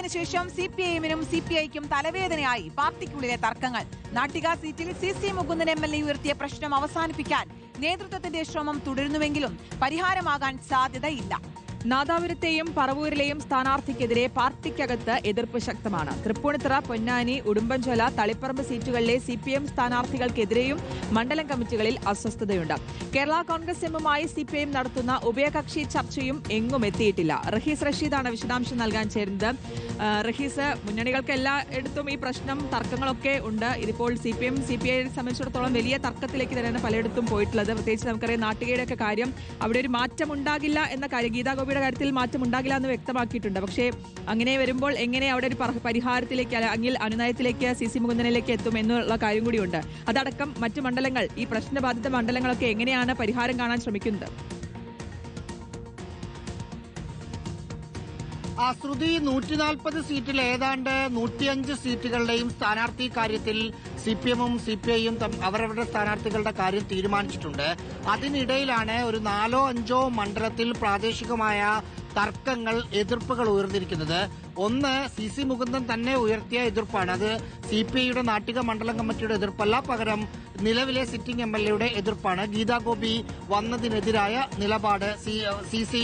അതിനുശേഷം CPIM-നും CPI-ക്കും തലവേദനയായി പാർട്ടിക്കുള്ളിലെ തർക്കങ്ങൾ. നാട്ടിക സീറ്റിൽ CC മുകുന്ദൻ MLA ഉയർത്തിയ പ്രശ്നം അവസാനിപ്പിക്കാൻ നേതൃത്വത്തിന്റെ ശ്രമം തുടരുന്നുവെങ്കിലും പരിഹാരമാകാൻ സാധ്യതയില്ല. നാദാപുരത്തെയും പറവൂരിലെയും സ്ഥാനാർത്ഥിക്കെതിരെ പാർട്ടിക്കകത്ത് എതിർപ്പ് ശക്തമാണ്. തൃപ്പൂണിത്തുറ, പൊന്നാനി, ഉടുമ്പൻചോല, തളിപ്പറമ്പ് സീറ്റുകളിലെ CPM സ്ഥാനാർത്ഥികൾക്കെതിരെയും മണ്ഡലം കമ്മിറ്റികളിൽ അസ്വസ്ഥതയുണ്ട്. കേരള കോൺഗ്രസ് എമ്മുമായി CPIM നടത്തുന്ന ഉഭയകക്ഷി ചർച്ചയും എങ്ങും എത്തിയിട്ടില്ല. റഹീസ് റഷീദാണ് വിശദാംശം നൽകാൻ ചേരുന്നത്. റഹീസ്, മുന്നണികൾക്ക് എല്ലായിടത്തും ഈ പ്രശ്നം തർക്കങ്ങളൊക്കെ ഉണ്ട്. ഇതിപ്പോൾ CPM CPI സംബന്ധിച്ചിടത്തോളം വലിയ തർക്കത്തിലേക്ക് തന്നെയാണ് പലയിടത്തും പോയിട്ടുള്ളത്. പ്രത്യേകിച്ച് നമുക്കറിയാം നാട്ടികയുടെ ഒക്കെ കാര്യം, അവിടെ ഒരു മാറ്റം ഉണ്ടാകില്ല എന്ന കാര്യം, ഗീതാഗോപിയുടെ കാര്യത്തിൽ മാറ്റം ഉണ്ടാകില്ല എന്ന് വ്യക്തമാക്കിയിട്ടുണ്ട്. പക്ഷേ അങ്ങനെ വരുമ്പോൾ എങ്ങനെ അവിടെ ഒരു പരിഹാരത്തിലേക്ക് അല്ലെങ്കിൽ അനുനയത്തിലേക്ക് CC മുകുന്ദനിലേക്ക് എത്തും എന്നുള്ള കാര്യം കൂടിയുണ്ട്. അതടക്കം മറ്റ് മണ്ഡലങ്ങൾ, ഈ പ്രശ്നബാധിത മണ്ഡലങ്ങളൊക്കെ എങ്ങനെയാണ് പരിഹാരം കാണാൻ ശ്രമിക്കുന്നത്? ശ്രുതി, 140 സീറ്റിൽ ഏതാണ്ട് 105 സീറ്റുകളുടെയും സ്ഥാനാർത്ഥി കാര്യത്തിൽ CPM-ഉം CPI-യും അവരവരുടെ സ്ഥാനാർത്ഥികളുടെ കാര്യം തീരുമാനിച്ചിട്ടുണ്ട്. അതിനിടയിലാണ് ഒരു 4-5 മണ്ഡലത്തിൽ പ്രാദേശികമായ തർക്കങ്ങൾ, എതിർപ്പുകൾ ഉയർന്നിരിക്കുന്നത്. ഒന്ന്, CC മുകുന്ദൻ തന്നെ ഉയർത്തിയ എതിർപ്പാണ്. അത് CPI-യുടെ നാട്ടിക മണ്ഡലം കമ്മിറ്റിയുടെ എതിർപ്പല്ല, പകരം നിലവിലെ സിറ്റിംഗ് MLA-യുടെ എതിർപ്പാണ്. ഗീതാഗോപി വന്നതിനെതിരായ നിലപാട് CC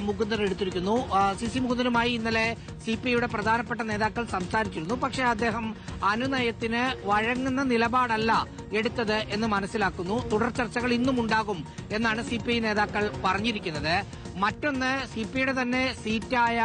മുകുന്ദൻ എടുത്തിരിക്കുന്നു. CC മുകുന്ദനുമായി ഇന്നലെ CPI-യുടെ പ്രധാനപ്പെട്ട നേതാക്കൾ സംസാരിച്ചിരുന്നു. പക്ഷേ അദ്ദേഹം അനുനയത്തിന് വഴങ്ങുന്ന നിലപാടല്ല എടുത്തത് എന്ന് മനസ്സിലാക്കുന്നു. തുടർ ചർച്ചകൾ ഇന്നും ഉണ്ടാകും എന്നാണ് CPI നേതാക്കൾ പറഞ്ഞിരിക്കുന്നത്. മറ്റൊന്ന്, CPI-യുടെ തന്നെ സീറ്റായ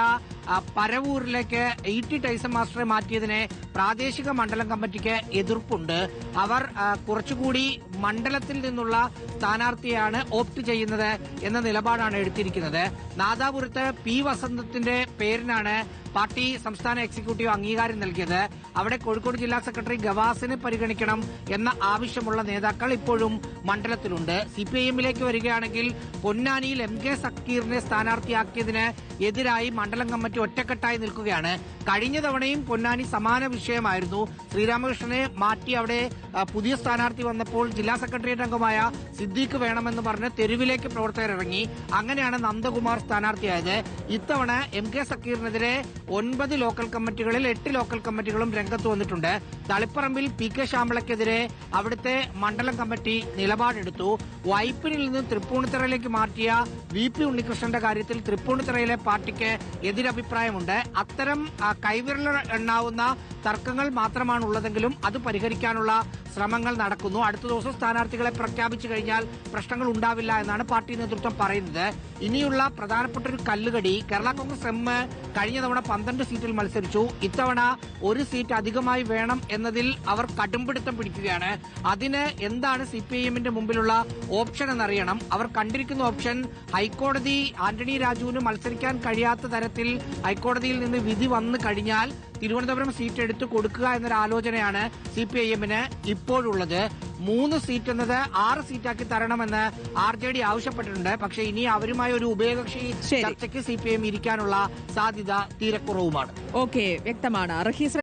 പരവൂരിലേക്ക് ET ടൈസൺ മാസ്റ്ററെ മാറ്റിയതിനെ പ്രാദേശിക മണ്ഡലം കമ്മിറ്റിക്ക് എതിർപ്പുണ്ട്. അവർ കുറച്ചുകൂടി മണ്ഡലത്തിൽ നിന്നുള്ള സ്ഥാനാർത്ഥിയാണ് ഓപ്റ്റ് ചെയ്യുന്നത് എന്ന നിലപാടാണ് എടുത്തിരിക്കുന്നത്. നാദാപുരത്ത് P വസന്തത്തിന്റെ പേരിനാണ് പാർട്ടി സംസ്ഥാന എക്സിക്യൂട്ടീവ് അംഗീകാരം നൽകിയത്. അവിടെ കോഴിക്കോട് ജില്ലാ സെക്രട്ടറി ഗവാസിനെ പരിഗണിക്കണം എന്ന ആവശ്യമുള്ള നേതാക്കൾ ഇപ്പോഴും മണ്ഡലത്തിലുണ്ട്. CPIM-ലേക്ക് വരികയാണെങ്കിൽ പൊന്നാനിയിൽ MK സക്കീറിനെ സ്ഥാനാർത്ഥിയാക്കിയതിന് എതിരായി മണ്ഡലം കമ്മിറ്റി ഒറ്റക്കെട്ടായി നിൽക്കുകയാണ്. കഴിഞ്ഞ തവണയും പൊന്നാനി സമാന വിഷയമായിരുന്നു. ശ്രീരാമകൃഷ്ണനെ മാറ്റി അവിടെ പുതിയ സ്ഥാനാർത്ഥി വന്നപ്പോൾ ജില്ലാ സെക്രട്ടേറിയറ്റ് അംഗമായ സിദ്ദീഖ് വേണമെന്ന് പറഞ്ഞ് തെരുവിലേക്ക് പ്രവർത്തകർ ഇറങ്ങി. അങ്ങനെയാണ് നന്ദകുമാർ സ്ഥാനാർത്ഥിയായത്. ഇത്തവണ MK സക്കീറിനെതിരെ 9 ലോക്കൽ കമ്മിറ്റികളിൽ 8 ലോക്കൽ കമ്മിറ്റികളും രംഗത്ത് വന്നിട്ടുണ്ട്. തളിപ്പറമ്പിൽ PK ശ്യാമളയ്ക്കെതിരെ അവിടുത്തെ മണ്ഡലം കമ്മിറ്റി നിലപാടെടുത്തു. വൈപ്പിനിൽ നിന്ന് തൃപ്പൂണിത്തുറയിലേക്ക് മാറ്റിയ VP ഉണ്ണികൃഷ്ണന്റെ കാര്യത്തിൽ തൃപ്പൂണിത്തുറയിലെ പാർട്ടിക്ക് എതിരഭിപ്രായമുണ്ട്. അത്തരം കൈവിരൽ എണ്ണാവുന്ന തർക്കങ്ങൾ മാത്രമാണ് ഉള്ളതെങ്കിലും അത് പരിഹരിക്കാനുള്ള ശ്രമങ്ങൾ നടക്കുന്നു. അടുത്ത ദിവസം സ്ഥാനാർത്ഥികളെ പ്രഖ്യാപിച്ചു കഴിഞ്ഞാൽ പ്രശ്നങ്ങൾ ഉണ്ടാവില്ല എന്നാണ് പാർട്ടി നേതൃത്വം പറയുന്നത്. ഇനിയുള്ള പ്രധാനപ്പെട്ട ഒരു കല്ലുകടി, കേരള കോൺഗ്രസ് എം കഴിഞ്ഞ തവണ 12 സീറ്റിൽ മത്സരിച്ചു. ഇത്തവണ ഒരു സീറ്റ് അധികമായി വേണം എന്നതിൽ അവർ കടുംപിടുത്തം പിടിക്കുകയാണ്. അതിന് എന്താണ് CPIM-ന്റെ മുമ്പിലുള്ള ഓപ്ഷൻ എന്നറിയണം. അവർ കണ്ടിരിക്കുന്ന ഓപ്ഷൻ, ഹൈക്കോടതി ആന്റണി രാജുവിന് മത്സരിക്കാൻ കഴിയാത്ത തരത്തിൽ ഹൈക്കോടതിയിൽ നിന്ന് വിധി വന്നു കഴിഞ്ഞാൽ തിരുവനന്തപുരം സീറ്റ് എടുത്തു കൊടുക്കുക എന്നൊരു ആലോചനയാണ് CPIM-ന് ഇപ്പോഴുള്ളത്. 3 സീറ്റ് എന്നത് 6 സീറ്റാക്കി തരണമെന്ന് RJD ആവശ്യപ്പെട്ടിട്ടുണ്ട്. പക്ഷേ ഇനി അവരുമായി ഒരു ഉഭയകക്ഷി ചർച്ചയ്ക്ക് CPIM ഇരിക്കാനുള്ള സാധ്യത തീരെ കുറവുമാണ്. ഓക്കെ, വ്യക്തമാണ്. റഹീസ്